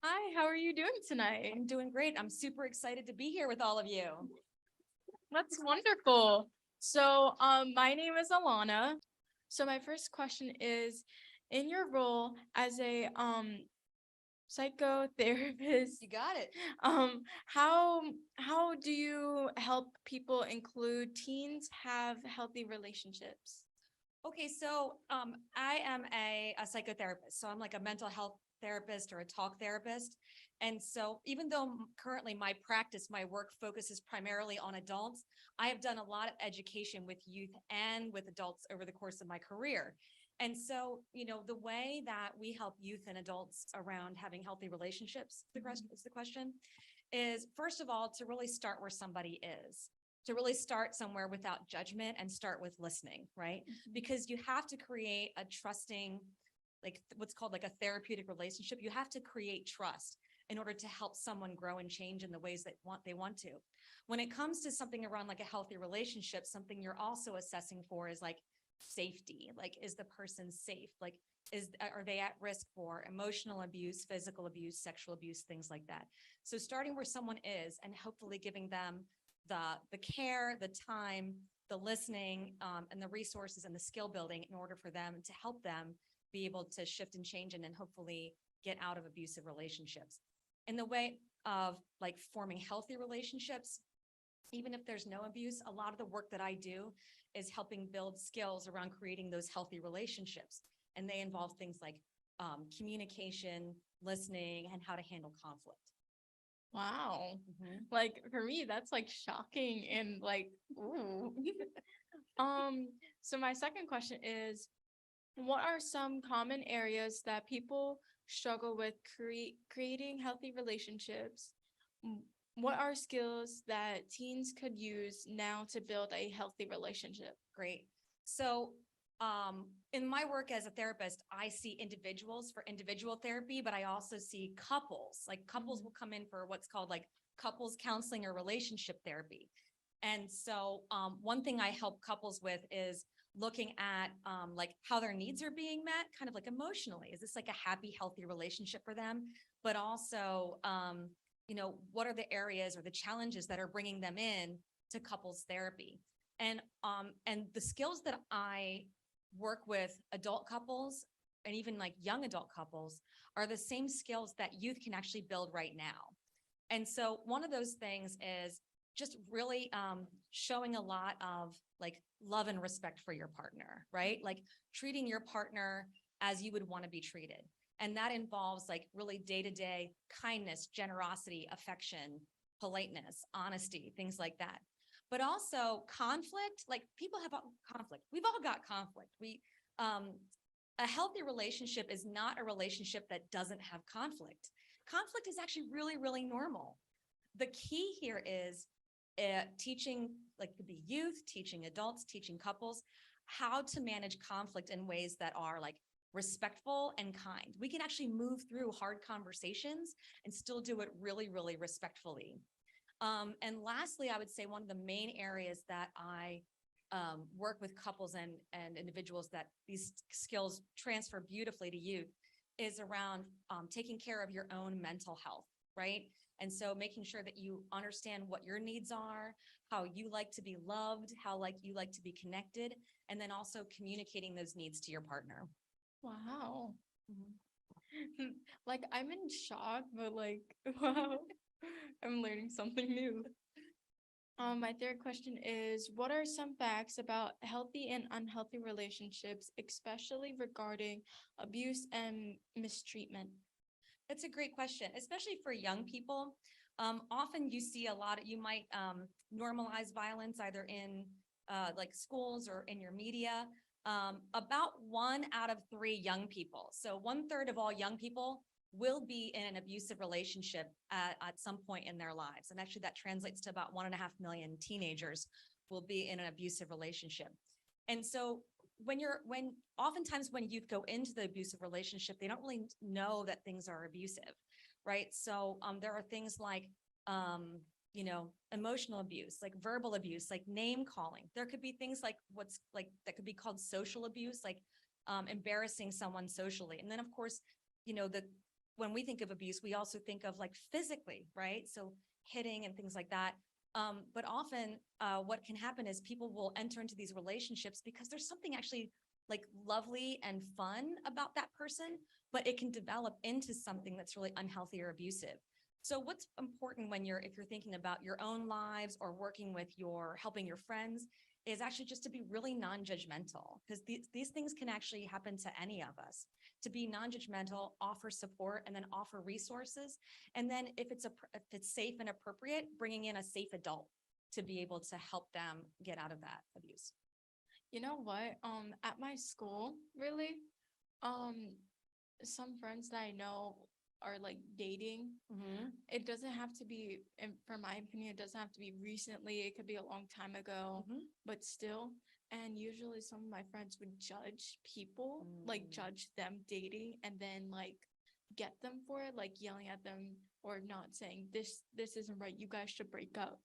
Hi, how are you doing tonight? I'm doing great. I'm super excited to be here with all of you. That's wonderful. So, my name is Alana. So my first question is, in your role as a psychotherapist, You got it. how do you help people include teens have healthy relationships? Okay, so I am a psychotherapist. So I'm like a mental health therapist or a talk therapist. And so even though currently my practice, my work focuses primarily on adults, I have done a lot of education with youth and with adults over the course of my career. And so, the way that we help youth and adults around having healthy relationships, the question is, first of all, to really start where somebody is, to really start somewhere without judgment and start with listening, right? Because you have to create a trusting, like what's called like a therapeutic relationship. You have to create trust in order to help someone grow and change in the ways that they want to. When it comes to something around like a healthy relationship, something you're also assessing for is like safety. Like, is the person safe? Like, are they at risk for emotional abuse, physical abuse, sexual abuse, things like that? So starting where someone is and hopefully giving them the care, the time, the listening, and the resources and the skill building in order for them to help them be able to shift and change and then hopefully get out of abusive relationships. In the way of like forming healthy relationships, even if there's no abuse, a lot of the work that I do is helping build skills around creating those healthy relationships. And they involve things like communication, listening, and how to handle conflict. Wow. Like for me, that's like shocking and like, ooh. So my second question is, what are some common areas that people struggle with creating healthy relationships? What are skills that teens could use now to build a healthy relationship? Great. So, in my work as a therapist, I see individuals for individual therapy, but I also see couples. Like couples will come in for what's called like couples counseling or relationship therapy. And so, one thing I help couples with is looking at like how their needs are being met, kind of like emotionally. Is this like a happy, healthy relationship for them? But also, what are the areas or the challenges that are bringing them in to couples therapy? And the skills that I work with adult couples and even like young adult couples are the same skills that youth can actually build right now. And so one of those things is just really showing a lot of like love and respect for your partner, right? Like treating your partner as you would want to be treated. And that involves like really day-to-day kindness, generosity, affection, politeness, honesty, things like that. But also conflict, like people have conflict. We've all got conflict. A healthy relationship is not a relationship that doesn't have conflict. Conflict is actually really, really normal. The key here is teaching, like could be youth, teaching adults, teaching couples, how to manage conflict in ways that are like respectful and kind. We can actually move through hard conversations and still do it really, really respectfully. And lastly, I would say one of the main areas that I work with couples and individuals that these skills transfer beautifully to youth is around taking care of your own mental health, right? And so making sure that you understand what your needs are, how you like to be loved, how like you like to be connected, and then also communicating those needs to your partner. Wow. Like I'm in shock, but like, wow, I'm learning something new. My third question is, what are some facts about healthy and unhealthy relationships, especially regarding abuse and mistreatment? That's a great question, especially for young people. Often you see a lot of, you might normalize violence either in like schools or in your media. About 1 out of 3 young people, so 1/3 of all young people will be in an abusive relationship at some point in their lives. And actually that translates to about 1.5 million teenagers will be in an abusive relationship. And so when oftentimes when youth go into the abusive relationship, they don't really know that things are abusive, right? So there are things like emotional abuse, like verbal abuse, like name calling. There could be things like what's like that could be called social abuse, like embarrassing someone socially. And then of course, the when we think of abuse, we also think of like physically, right? So hitting and things like that. But often, what can happen is people will enter into these relationships because there's something actually like lovely and fun about that person, but it can develop into something that's really unhealthy or abusive. So what's important when if you're thinking about your own lives or working with helping your friends is actually just to be really non-judgmental, because these things can actually happen to any of us. To be non-judgmental, offer support, and then offer resources. And then if it's safe and appropriate, bringing in a safe adult to be able to help them get out of that abuse. You know what? At my school, really, um, some friends that I know are like dating. It doesn't have to be, from my opinion, it doesn't have to be recently. It could be a long time ago, but still. And usually some of my friends would judge people, like judge them dating, and then like get them for it, like yelling at them or not saying this isn't right. You guys should break up.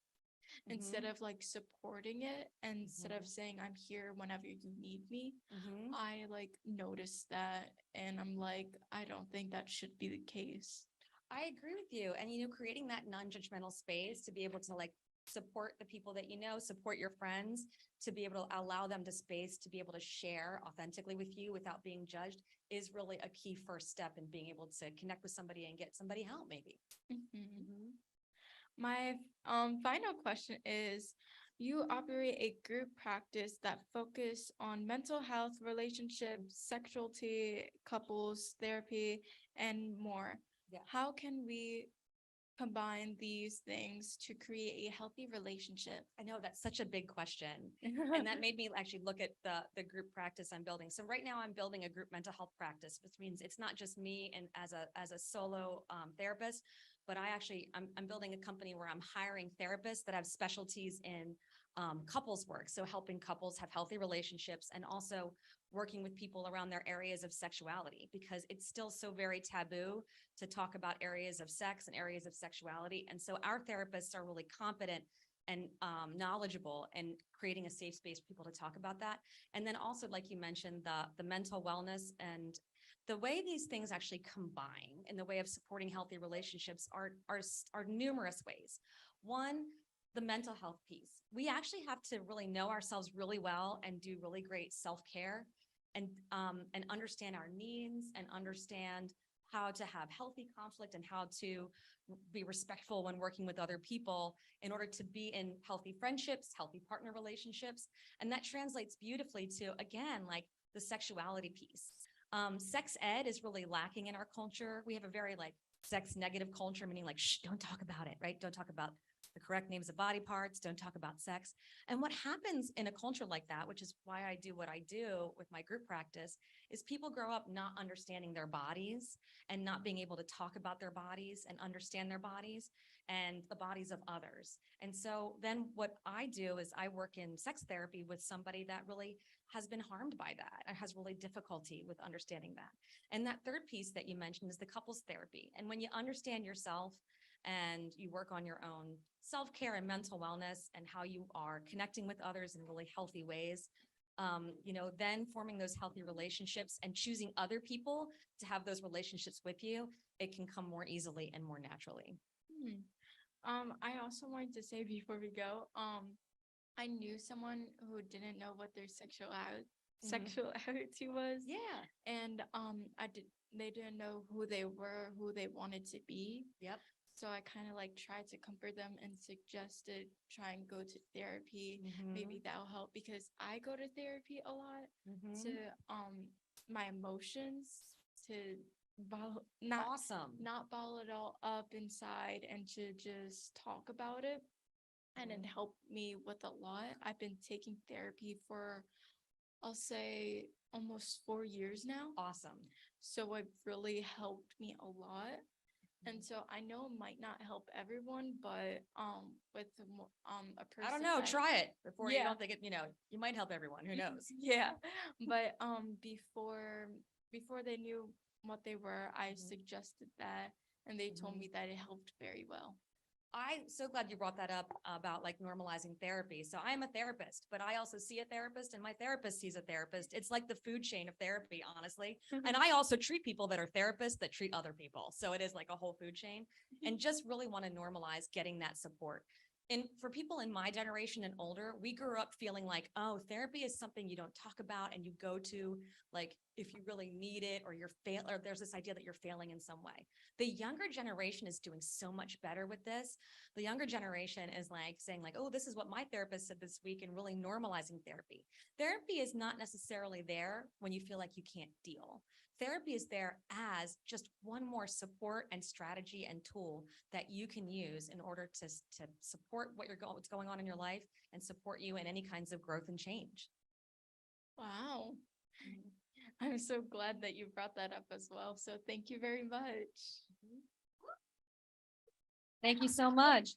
Instead of like supporting it, and instead of saying I'm here whenever you need me, I like noticed that and I'm like, I don't think that should be the case. I agree with you. And, you know, creating that non-judgmental space to be able to like support the people that you know, support your friends, to be able to allow them the space to be able to share authentically with you without being judged is really a key first step in being able to connect with somebody and get somebody help maybe. My final question is, you operate a group practice that focus on mental health, relationships, sexuality, couples, therapy, and more. Yeah. How can we combine these things to create a healthy relationship? I know that's such a big question. And that made me actually look at the group practice I'm building. So right now I'm building a group mental health practice, which means it's not just me and as a solo therapist, but I'm building a company where I'm hiring therapists that have specialties in couples work. So helping couples have healthy relationships, and also working with people around their areas of sexuality, because it's still so very taboo to talk about areas of sex and areas of sexuality. And so our therapists are really competent and knowledgeable and creating a safe space for people to talk about that. And then also, like you mentioned, the mental wellness and the way these things actually combine in the way of supporting healthy relationships are numerous ways. One, the mental health piece. We actually have to really know ourselves really well and do really great self-care and understand our needs and understand how to have healthy conflict and how to be respectful when working with other people in order to be in healthy friendships, healthy partner relationships. And that translates beautifully to, again, like the sexuality piece. Sex ed is really lacking in our culture. We have a very like sex negative culture, meaning like, shh, don't talk about it, right? Don't talk about the correct names of body parts, don't talk about sex. And what happens in a culture like that, which is why I do what I do with my group practice, is people grow up not understanding their bodies and not being able to talk about their bodies and understand their bodies and the bodies of others. And so then what I do is I work in sex therapy with somebody that really has been harmed by that and has really difficulty with understanding that. And that third piece that you mentioned is the couples therapy. And when you understand yourself and you work on your own self-care and mental wellness and how you are connecting with others in really healthy ways, then forming those healthy relationships and choosing other people to have those relationships with you, it can come more easily and more naturally. I also wanted to say before we go, I knew someone who didn't know what their sexuality was. Yeah. And they didn't know who they were, who they wanted to be. Yep. So I kind of like tried to comfort them and suggested try and go to therapy. Maybe that'll help, because I go to therapy a lot to my emotions, to not bottle it all up inside, and to just talk about it. And it helped me with a lot. I've been taking therapy for, I'll say, almost 4 years now. Awesome. So it really helped me a lot. And so I know it might not help everyone, but with a person, I don't know, try it before you Yeah. don't think it, you might help everyone, who knows? Yeah, but before they knew what they were, I suggested that, and they told me that it helped very well. I'm so glad you brought that up about like normalizing therapy. So I'm a therapist, but I also see a therapist and my therapist sees a therapist. It's like the food chain of therapy, honestly. And I also treat people that are therapists that treat other people. So it is like a whole food chain, and just really want to normalize getting that support. And for people in my generation and older, we grew up feeling like, oh, therapy is something you don't talk about and you go to like if you really need it, or or there's this idea that you're failing in some way. The younger generation is doing so much better with this. The younger generation is like saying like, oh, this is what my therapist said this week, and really normalizing therapy. Therapy is not necessarily there when you feel like you can't deal. Therapy is there as just one more support and strategy and tool that you can use in order to support what's going on in your life and support you in any kinds of growth and change. Wow. I'm so glad that you brought that up as well. So thank you very much. Thank you so much.